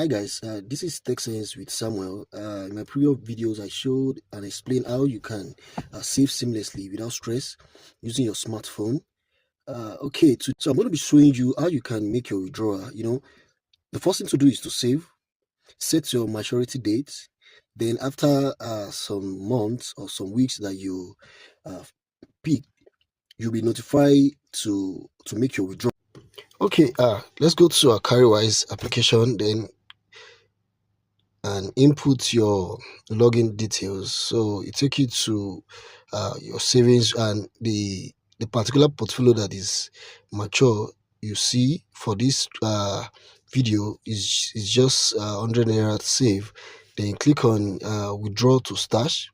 Hi guys, this is Tech Science with Samuel. In my previous videos, I showed and explained how you can save seamlessly without stress using your smartphone. So I'm going to be showing you how you can make your withdrawal. The first thing to do is to save, set your maturity date. Then after some months or some weeks that you uh, pick, you'll be notified to make your withdrawal. Okay, let's go to our Cowrywise application. Then and input your login details. So it take you to your savings and the particular portfolio that is mature. You see for this video is just 100 naira to save. Then click on withdraw to stash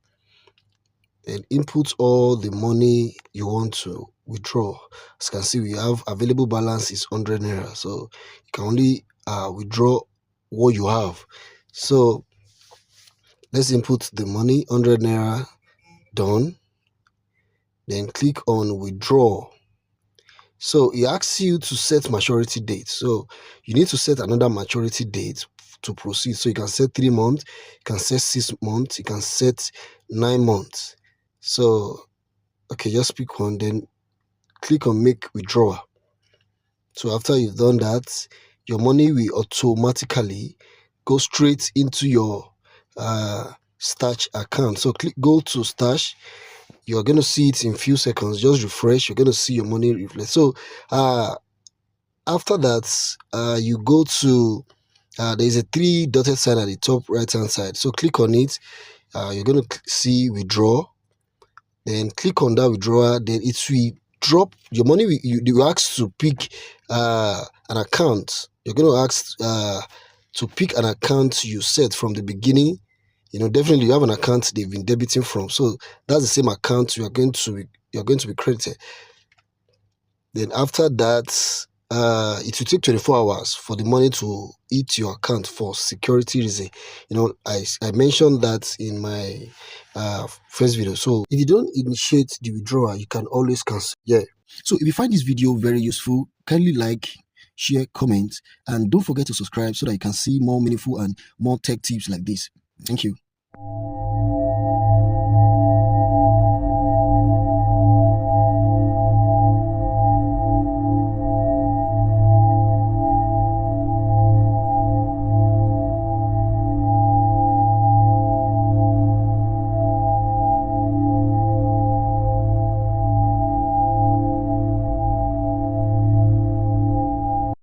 and input all the money you want to withdraw. As you can see, we have available balance is 100 naira, so you can only withdraw what you have. So let's input the money, 100 naira, done. Then click on withdraw. So it asks you to set maturity date. So you need to set another maturity date to proceed. So you can set 3 months, you can set 6 months, you can set 9 months. So okay, just pick one, then click on make withdrawal. So after you've done that, your money will automatically go straight into your stash account. So go to stash. You're going to see it in few seconds. Just refresh, you're going to see your money reflect. So after that, you go to there's a 3 dotted sign at the top right hand side. So click on it. You're going to see withdraw. Then click on that withdrawal. Then it will drop your money. You ask to pick an account. You're going to ask to pick an account you set from the beginning. Definitely you have an account they've been debiting from, so that's the same account you're going to be credited. Then after that, it will take 24 hours for the money to hit your account for security reason. I mentioned that in my first video. So if you don't initiate the withdrawal, you can always cancel. So if you find this video very useful, kindly like, share, comment, and don't forget to subscribe so that you can see more meaningful and more tech tips like this. Thank you.